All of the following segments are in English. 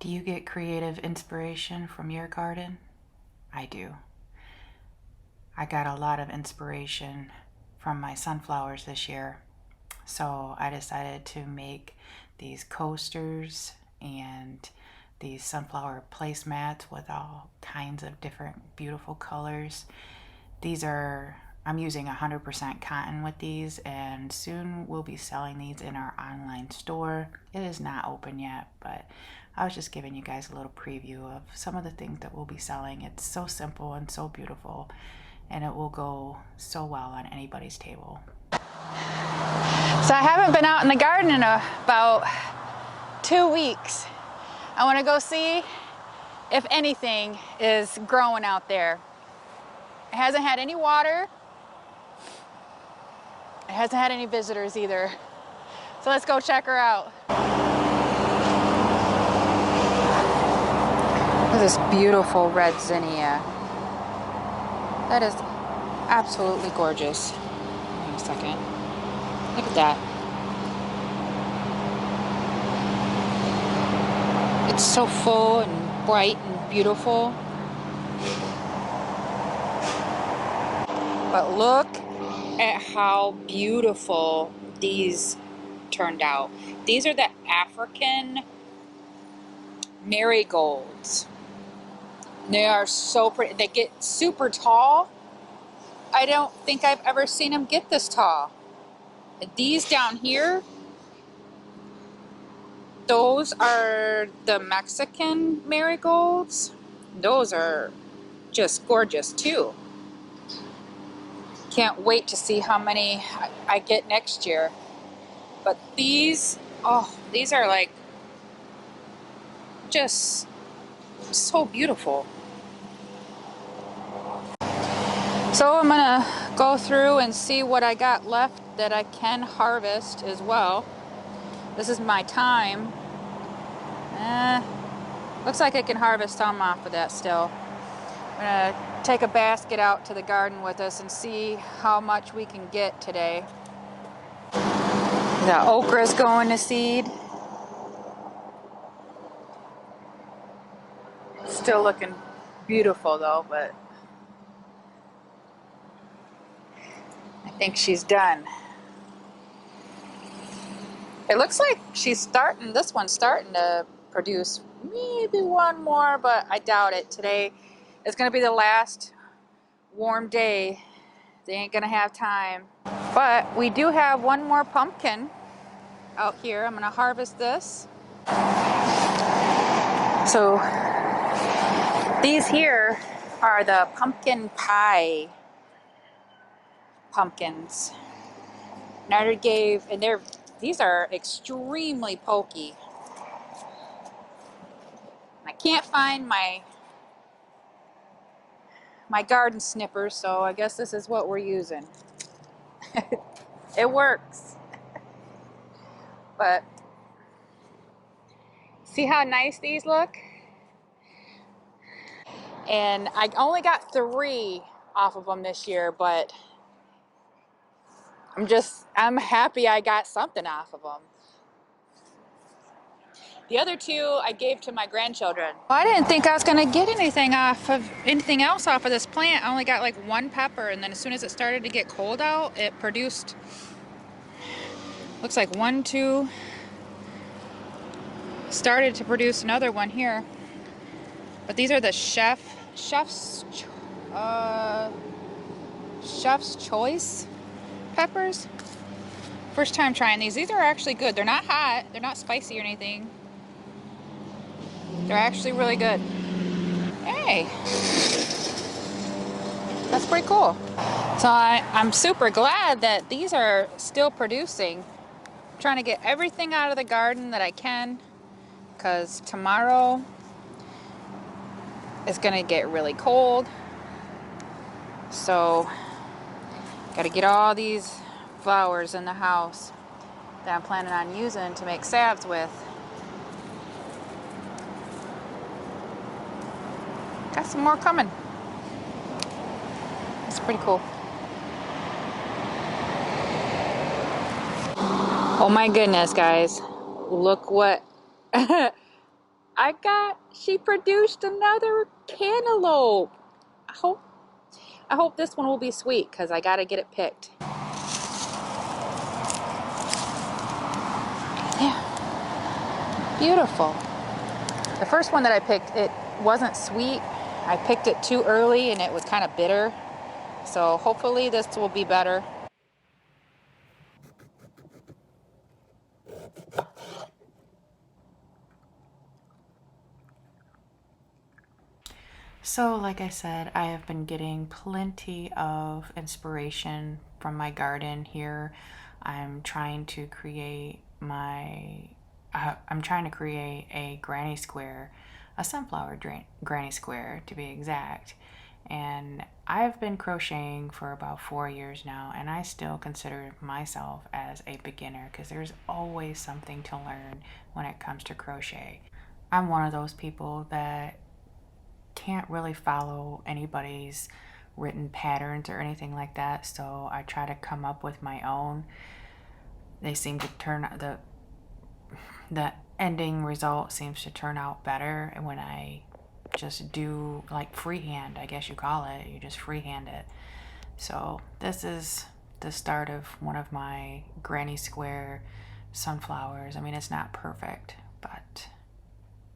Do you get creative inspiration from your garden? I do. I got a lot of inspiration from my sunflowers this year. So I decided to make these coasters and these sunflower placemats with all kinds of different beautiful colors. I'm using 100% cotton with these, and soon we'll be selling these in our online store. It is not open yet, but I was just giving you guys a little preview of some of the things that we'll be selling. It's so simple and so beautiful, and it will go so well on anybody's table. So I haven't been out in the garden in about 2 weeks. I want to go see if anything is growing out there. It hasn't had any water. It hasn't had any visitors either. So let's go check her out. Look at this beautiful red zinnia. That is absolutely gorgeous. Wait a second. Look at that. It's so full and bright and beautiful. But look at how beautiful these turned out. These are the African marigolds. They are so pretty. They get super tall. I don't think I've ever seen them get this tall. These down here, those are the Mexican marigolds. Those are just gorgeous too. Can't wait to see how many I get next year. But these, oh, these are like just so beautiful. So I'm gonna go through and see what I got left that I can harvest as well. This is my time. Looks like I can harvest some off of that still. I'm gonna take a basket out to the garden with us and see how much we can get today. The okra's going to seed. Still looking beautiful though, but I think she's done. It looks like this one's starting to produce maybe one more, but I doubt it. Today is going to be the last warm day. They ain't going to have time. But we do have one more pumpkin out here. I'm going to harvest this. So these here are the pumpkin pie pumpkins. These are extremely pokey. I can't find my garden snipper, so I guess this is what we're using. It works. But see how nice these look? And I only got 3 off of them this year, but I'm happy I got something off of them. The other 2 I gave to my grandchildren. I didn't think I was gonna get anything else off of this plant. I only got like 1 pepper, and then as soon as it started to get cold out, it produced, looks like 1, 2, started to produce another one here. But these are the chef's choice peppers. First time trying these. These are actually good. They're not hot. They're not spicy or anything. They're actually really good. Hey, that's pretty cool. So I'm super glad that these are still producing. I'm trying to get everything out of the garden that I can, because tomorrow it's gonna get really cold. So gotta get all these flowers in the house that I'm planning on using to make salves with. Got some more coming. It's pretty cool. Oh my goodness, guys. Look what She produced another cantaloupe. I hope this one will be sweet because I gotta get it picked. Yeah, beautiful. The first one that I picked, it wasn't sweet. I picked it too early and it was kind of bitter. So hopefully this will be better. So, like I said, I have been getting plenty of inspiration from my garden here. I'm trying to create a granny square, a sunflower granny square to be exact. And I've been crocheting for about 4 years now, and I still consider myself as a beginner because there's always something to learn when it comes to crochet. I'm one of those people that can't really follow anybody's written patterns or anything like that, so I try to come up with my own. They seem to turn the ending result seems to turn out better when I just do like freehand, I guess you call it. You just freehand it. So this is the start of one of my granny square sunflowers. I mean, it's not perfect, but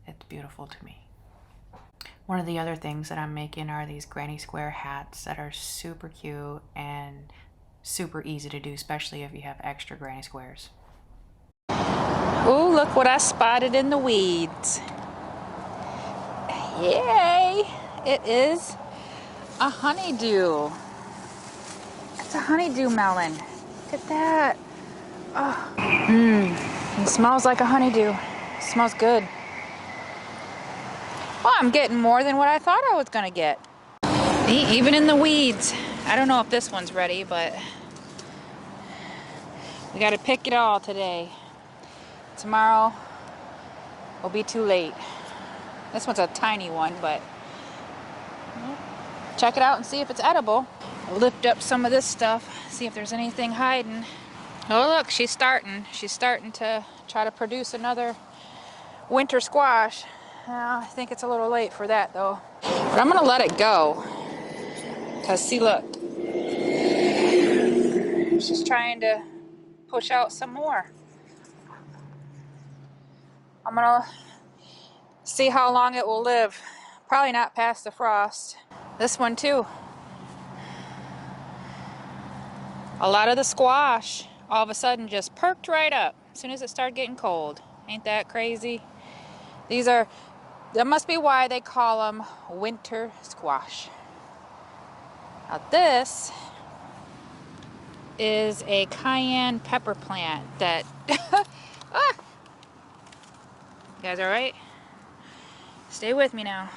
it's beautiful to me. One of the other things that I'm making are these granny square hats that are super cute and super easy to do, especially if you have extra granny squares. Ooh, look what I spotted in the weeds. Yay! It is a honeydew. It's a honeydew melon. Look at that. Oh. It smells like a honeydew. It smells good. Well, I'm getting more than what I thought I was gonna get. Even in the weeds. I don't know if this one's ready, but we gotta pick it all today. Tomorrow will be too late. This one's a tiny one, but check it out and see if it's edible. I'll lift up some of this stuff, see if there's anything hiding. Oh look, she's starting to try to produce another winter squash. I think it's a little late for that though. But I'm gonna let it go. Cause see, look. She's trying to push out some more. I'm gonna see how long it will live. Probably not past the frost. This one too. A lot of the squash all of a sudden just perked right up as soon as it started getting cold. Ain't that crazy? That must be why they call them winter squash. Now this is a cayenne pepper plant that ah! You guys all right? Stay with me now.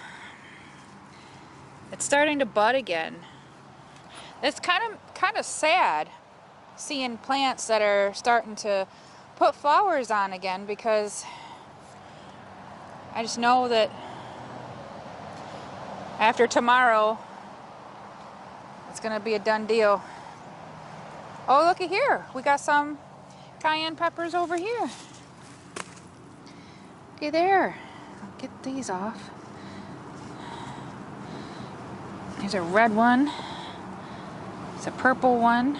It's starting to bud again. It's kind of sad seeing plants that are starting to put flowers on again, because I just know that after tomorrow it's gonna be a done deal. Oh, looky here. We got some cayenne peppers over here. Okay, there. I'll get these off. There's a red one. It's a purple one.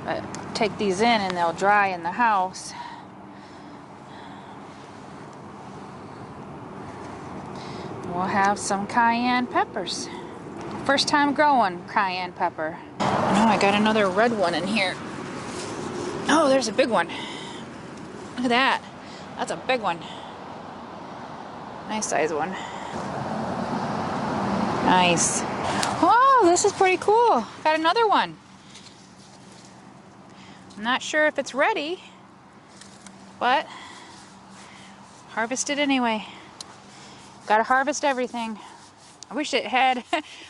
But take these in and they'll dry in the house. We'll have some cayenne peppers. First time growing cayenne pepper. Oh, I got another red one in here. Oh, there's a big one. Look at that. That's a big one. Nice size one. Nice. Oh, this is pretty cool. Got another one. I'm not sure if it's ready, but harvest it anyway. Gotta harvest everything. I wish it had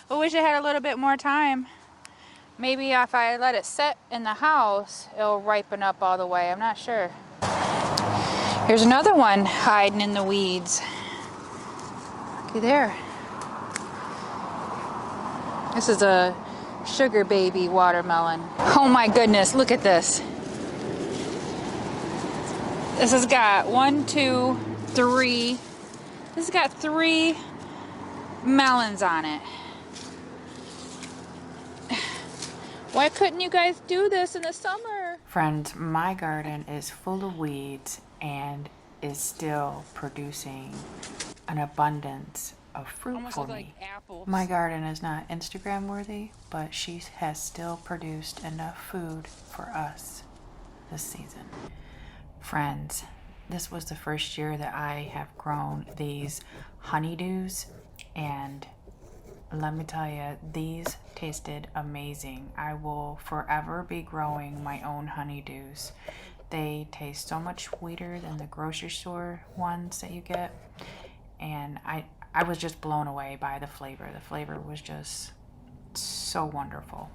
a little bit more time. Maybe if I let it set in the house, it'll ripen up all the way. I'm not sure. Here's another one hiding in the weeds. Okay, there. This is a sugar baby watermelon. Oh my goodness, look at this. This has got 1, 2, 3, This has got 3 melons on it. Why couldn't you guys do this in the summer? Friends, my garden is full of weeds and is still producing an abundance of fruit Almost for look me. like apples. My garden is not Instagram worthy, but she has still produced enough food for us this season. Friends, this was the first year that I have grown these honeydews, and let me tell you, these tasted amazing. I will forever be growing my own honeydews. They taste so much sweeter than the grocery store ones that you get, and I was just blown away by the flavor. The flavor was just so wonderful.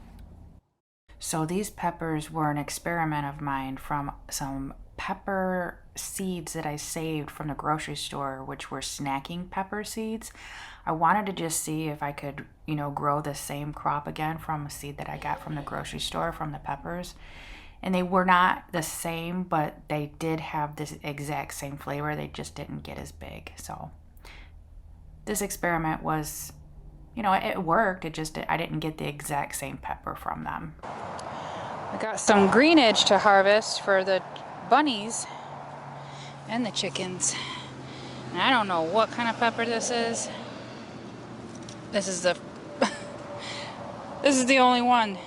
So these peppers were an experiment of mine from some pepper seeds that I saved from the grocery store, which were snacking pepper seeds. I wanted to just see if I could, grow the same crop again from a seed that I got from the grocery store from the peppers. And they were not the same, but they did have this exact same flavor. They just didn't get as big. So this experiment was, it worked. I didn't get the exact same pepper from them. I got some greenage to harvest for the bunnies and the chickens. And I don't know what kind of pepper this is. This is the this is the only one.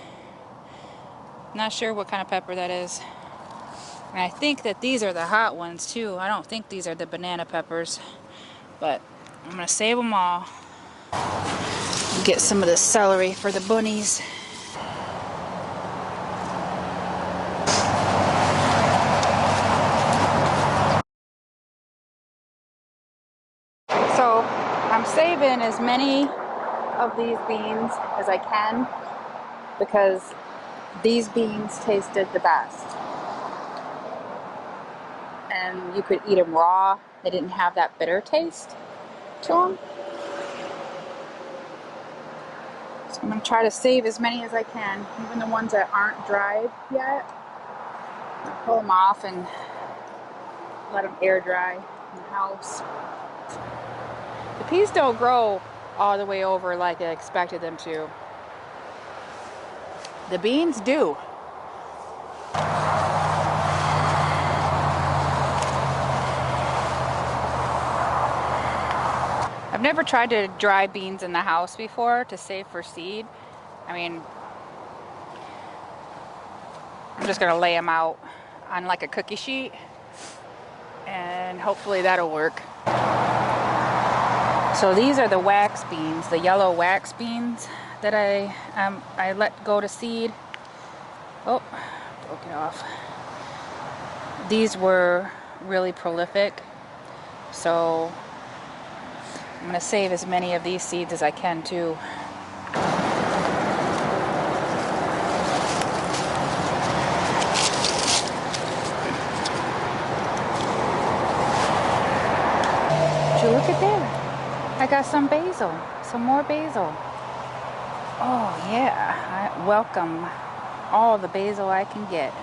Not sure what kind of pepper that is. And I think that these are the hot ones too. I don't think these are the banana peppers, but I'm gonna save them all. Get some of the celery for the bunnies. So I'm saving as many of these beans as I can because these beans tasted the best. And you could eat them raw. They didn't have that bitter taste to them. So I'm going to try to save as many as I can, even the ones that aren't dried yet. I'll pull them off and let them air dry in the house. The peas don't grow all the way over like I expected them to. The beans do. I've never tried to dry beans in the house before to save for seed. I mean, I'm just gonna lay them out on like a cookie sheet and hopefully that'll work. So these are the wax beans, the yellow wax beans that I let go to seed. Oh, broke it off. These were really prolific, so I'm gonna save as many of these seeds as I can too. Would you look at there? I got some basil, some more basil. Oh yeah, I welcome all the basil I can get.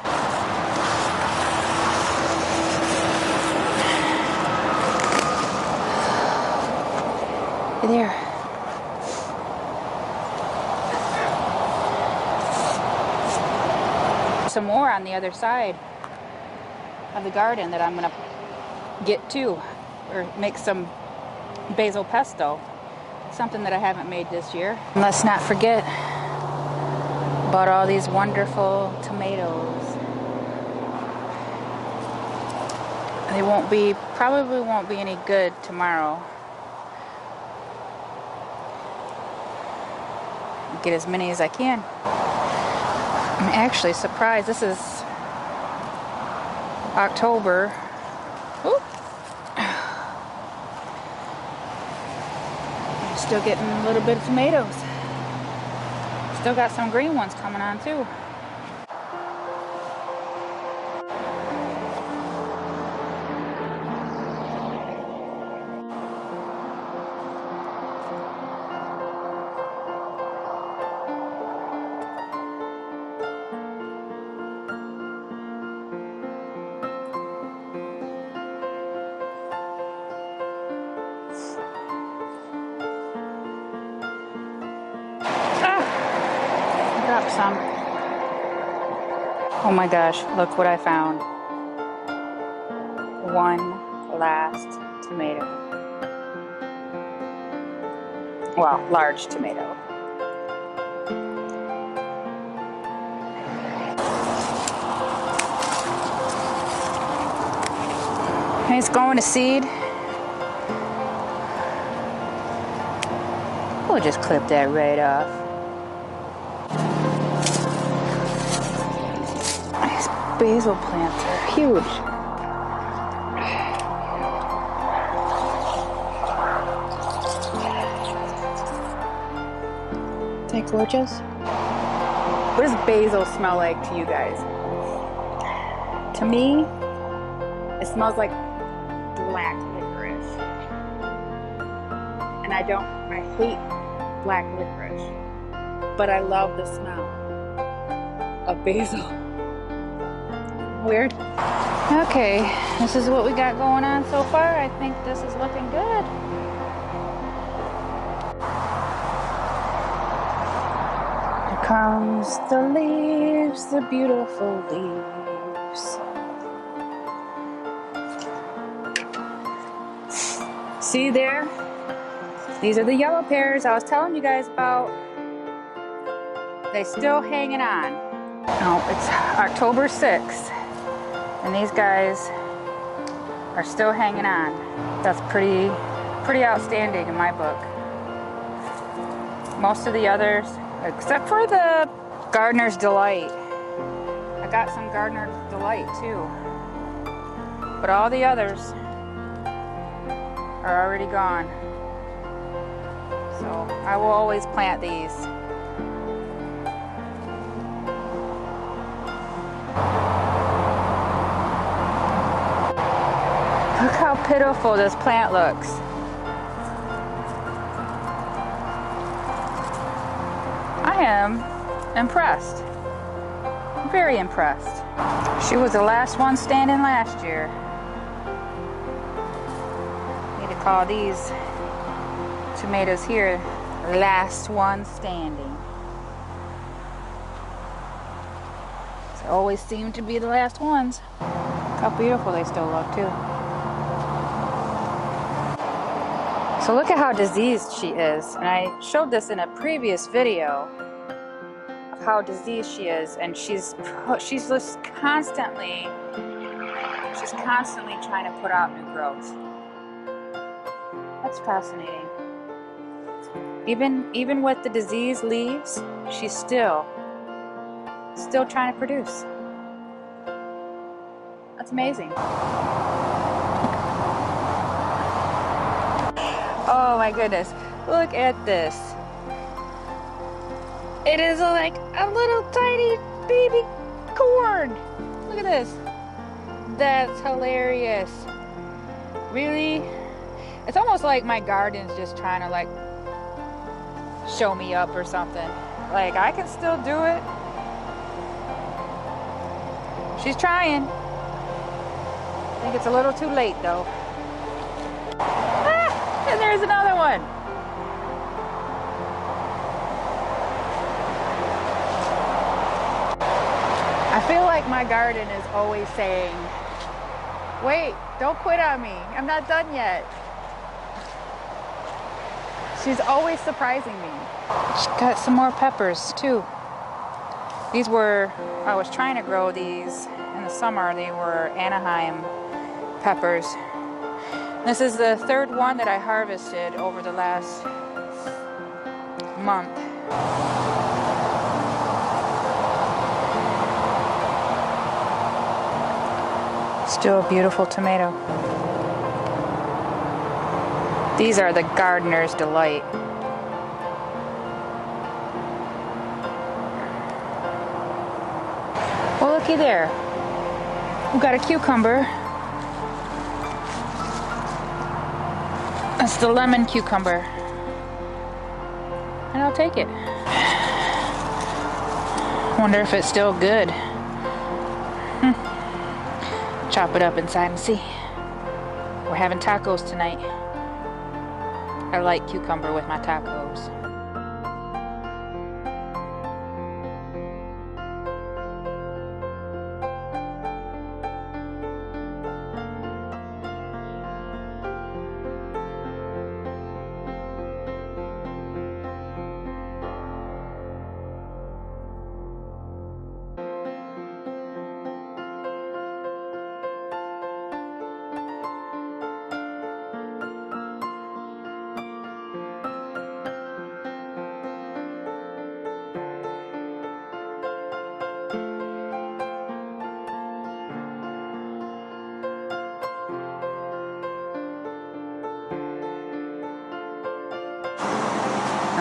There. Some more on the other side of the garden that I'm gonna get to, or make some basil pesto, something that I haven't made this year. And let's not forget about all these wonderful tomatoes. They probably won't be any good tomorrow. Get as many as I can. I'm actually surprised. This is October. Ooh. Still getting a little bit of tomatoes. Still got some green ones coming on too. drop some. Oh my gosh, look what I found. One last tomato. Well, large tomato. And it's going to seed. We'll just clip that right off. These basil plants are huge. Isn't that gorgeous? What does basil smell like to you guys? To me, it smells like black licorice. And I hate black licorice, but I love the smell of basil. Weird. Okay, this is what we got going on so far. I think this is looking good. Here comes the leaves, the beautiful leaves. See there? These are the yellow pears I was telling you guys about. They're still hanging on. Oh, it's October 6th, and these guys are still hanging on. That's pretty outstanding in my book. Most of the others, except for the Gardener's Delight. I got some Gardener's Delight too. But all the others are already gone. So I will always plant these. Look how pitiful this plant looks. I am impressed. Very impressed. She was the last one standing last year. Need to call these tomatoes here last one standing. They always seem to be the last ones. Look how beautiful they still look too. So look at how diseased she is. And I showed this in a previous video of how diseased she is, and she's just constantly trying to put out new growth. That's fascinating. Even with the diseased leaves, she's still trying to produce. That's amazing. Oh my goodness, look at this. It is like a little tiny baby corn. Look at this. That's hilarious. Really? It's almost like my garden's just trying to like show me up or something. Like, I can still do it. She's trying. I think it's a little too late though. Ah, and there's another one. I feel like my garden is always saying, wait, don't quit on me. I'm not done yet. She's always surprising me. She got some more peppers too. These were, I was trying to grow these in the summer. They were Anaheim peppers. This is the third one that I harvested over the last month. Still a beautiful tomato. These are the Gardener's Delight. Well, looky there. We've got a cucumber. That's the lemon cucumber. And I'll take it. Wonder if it's still good. Chop it up inside and see. We're having tacos tonight. I like cucumber with my tacos.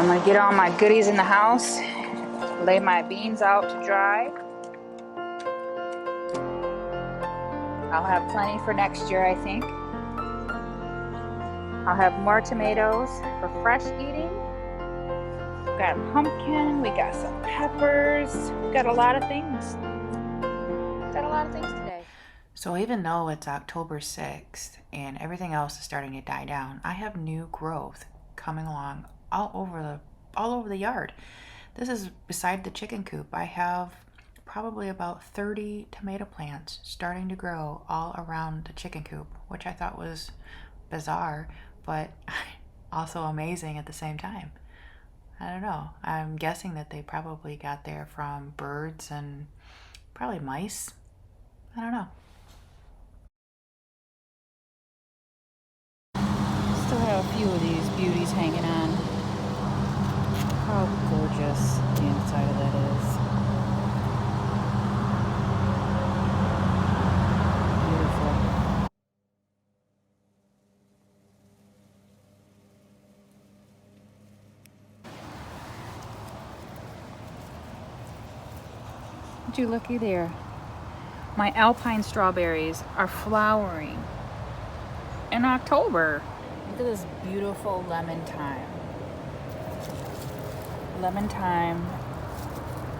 I'm gonna get all my goodies in the house, lay my beans out to dry. I'll have plenty for next year, I think. I'll have more tomatoes for fresh eating. We got a pumpkin, we got some peppers, we got a lot of things. Got a lot of things today. So even though it's October 6th and everything else is starting to die down, I have new growth coming along all over the yard. This is beside the chicken coop. I have probably about 30 tomato plants starting to grow all around the chicken coop, which I thought was bizarre, but also amazing at the same time. I don't know. I'm guessing that they probably got there from birds and probably mice. I don't know. Still have a few of these beauties hanging on. How gorgeous the inside of that is. Beautiful. Would you looky there? My alpine strawberries are flowering in October. Look at this beautiful lemon thyme. Lemon thyme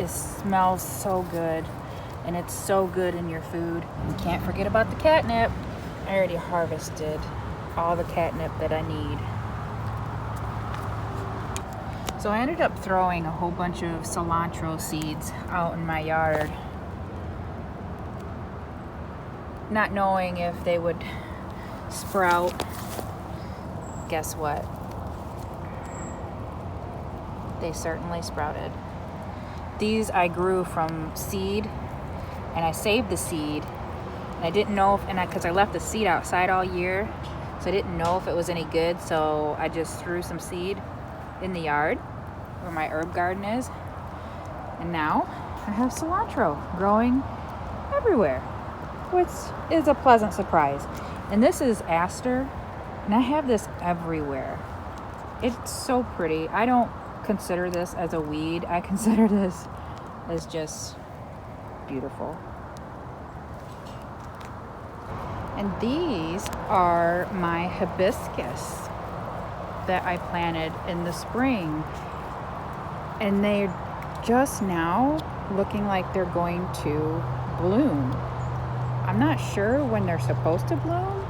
smells so good, and it's so good in your food. You can't forget about the catnip. I already harvested all the catnip that I need. So I ended up throwing a whole bunch of cilantro seeds out in my yard, not knowing if they would sprout. Guess what? They certainly sprouted. These I grew from seed, and I saved the seed. And I didn't know if, because I left the seed outside all year, so I didn't know if it was any good. So I just threw some seed in the yard where my herb garden is, and now I have cilantro growing everywhere, which is a pleasant surprise. And this is aster, and I have this everywhere. It's so pretty. I don't consider this as a weed. I consider this as just beautiful. And these are my hibiscus that I planted in the spring, and they're just now looking like they're going to bloom. I'm not sure when they're supposed to bloom.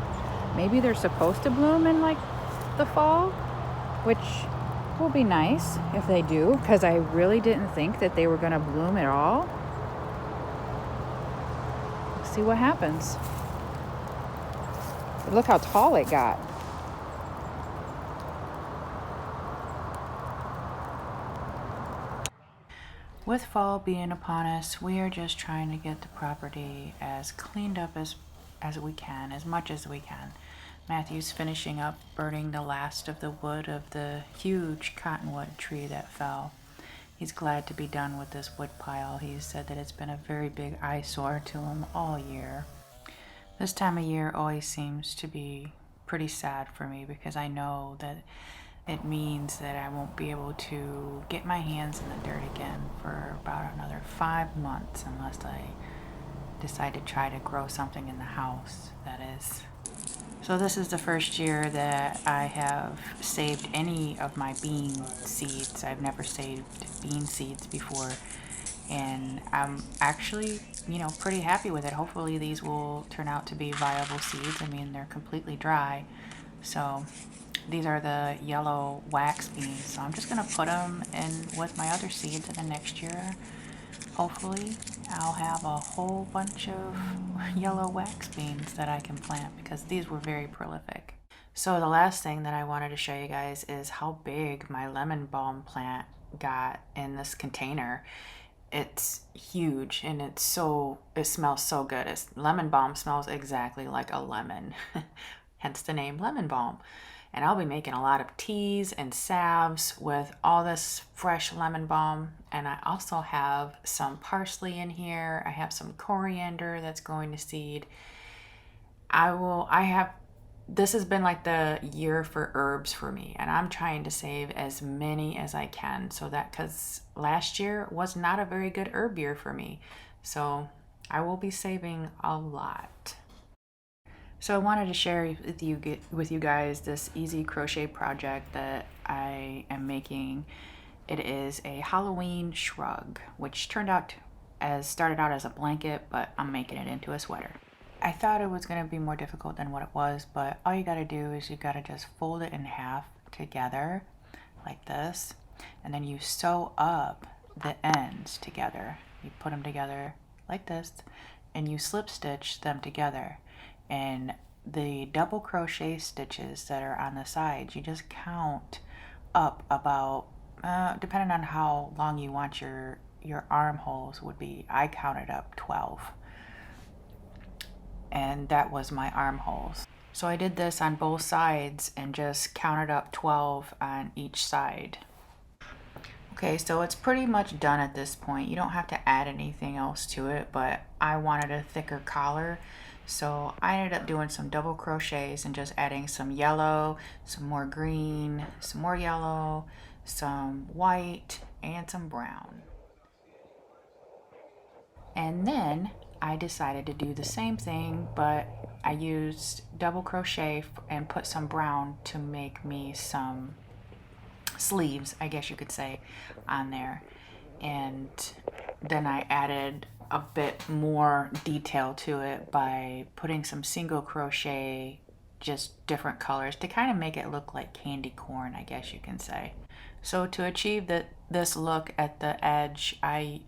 Maybe they're supposed to bloom in like the fall, which will be nice if they do, because I really didn't think that they were going to bloom at all. Let's see what happens. Look how tall it got. With fall being upon us, we are just trying to get the property as cleaned up as we can, as much as we can. Matthew's finishing up burning the last of the wood of the huge cottonwood tree that fell. He's glad to be done with this wood pile. He said that it's been a very big eyesore to him all year. This time of year always seems to be pretty sad for me, because I know that it means that I won't be able to get my hands in the dirt again for about another 5 months, unless I decide to try to grow something in the house, that is. So this is the first year that I have saved any of my bean seeds. I've never saved bean seeds before, and I'm actually, pretty happy with it. Hopefully these will turn out to be viable seeds. I mean, they're completely dry. So these are the yellow wax beans. So I'm just gonna put them in with my other seeds, and then next year, hopefully, I'll have a whole bunch of yellow wax beans that I can plant, because these were very prolific. So the last thing that I wanted to show you guys is how big my lemon balm plant got in this container. It's huge, and it smells so good. Lemon balm smells exactly like a lemon, hence the name lemon balm. And I'll be making a lot of teas and salves with all this fresh lemon balm. And I also have some parsley in here. I have some coriander that's going to seed. I have this has been like the year for herbs for me, and I'm trying to save as many as I can, so that, because last year was not a very good herb year for me, so I will be saving a lot. So I wanted to share with you guys this easy crochet project that I am making. It is a Halloween shrug, which started out as a blanket, but I'm making it into a sweater. I thought it was going to be more difficult than what it was, but all you got to do is you got to just fold it in half together like this, and then you sew up the ends together. You put them together like this, and you slip stitch them together. And the double crochet stitches that are on the sides, you just count up about, depending on how long you want your armholes would be. I counted up 12, and that was my armholes. So I did this on both sides and just counted up 12 on each side. Okay, so it's pretty much done at this point. You don't have to add anything else to it, but I wanted a thicker collar, so I ended up doing some double crochets and just adding some yellow, some more green, some more yellow, some white, and some brown. And then I decided to do the same thing, but I used double crochet and put some brown to make me some sleeves, I guess you could say, on there. And then I added a bit more detail to it by putting some single crochet, just different colors, to kind of make it look like candy corn, I guess you can say. So to achieve this look at the edge, I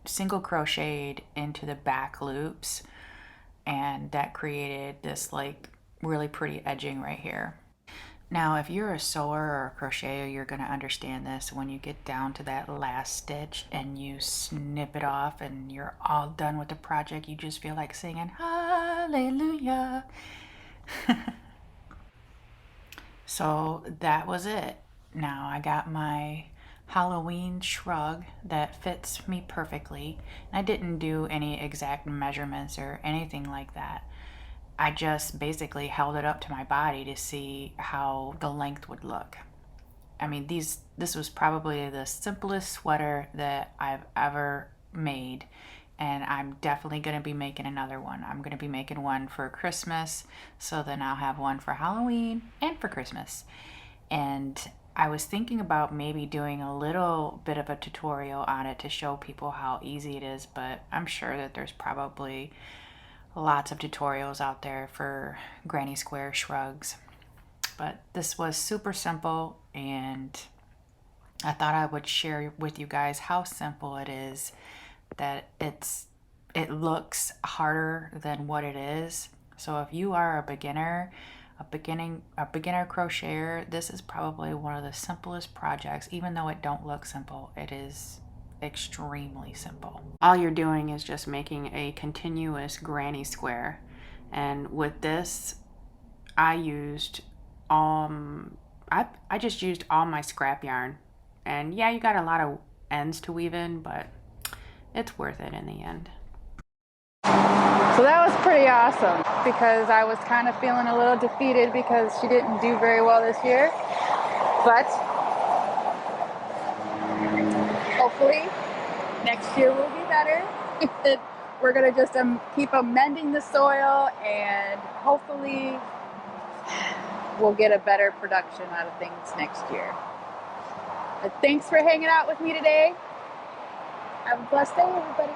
single crocheted into the back loops, and that created this like really pretty edging right here. Now, if you're a sewer or a crocheter, you're going to understand this. When you get down to that last stitch and you snip it off and you're all done with the project, you just feel like singing hallelujah. So that was it. Now I got my Halloween shrug that fits me perfectly. I didn't do any exact measurements or anything like that. I just basically held it up to my body to see how the length would look. I mean, this was probably the simplest sweater that I've ever made, and I'm definitely going to be making another one. I'm going to be making one for Christmas, so then I'll have one for Halloween and for Christmas. And I was thinking about maybe doing a little bit of a tutorial on it to show people how easy it is, but I'm sure that there's probably lots of tutorials out there for granny square shrugs. But this was super simple, and I thought I would share with you guys how simple it is, that it looks harder than what it is. So if you are a beginner, a beginner crocheter, this is probably one of the simplest projects. Even though it don't look simple, it is extremely simple. All you're doing is just making a continuous granny square, and with this I used I just used all my scrap yarn, and yeah, you got a lot of ends to weave in, but it's worth it in the end. So that was pretty awesome, because I was kind of feeling a little defeated because she didn't do very well this year. But hopefully next year will be better. We're going to just keep amending the soil, and hopefully we'll get a better production out of things next year. But thanks for hanging out with me today. Have a blessed day, everybody.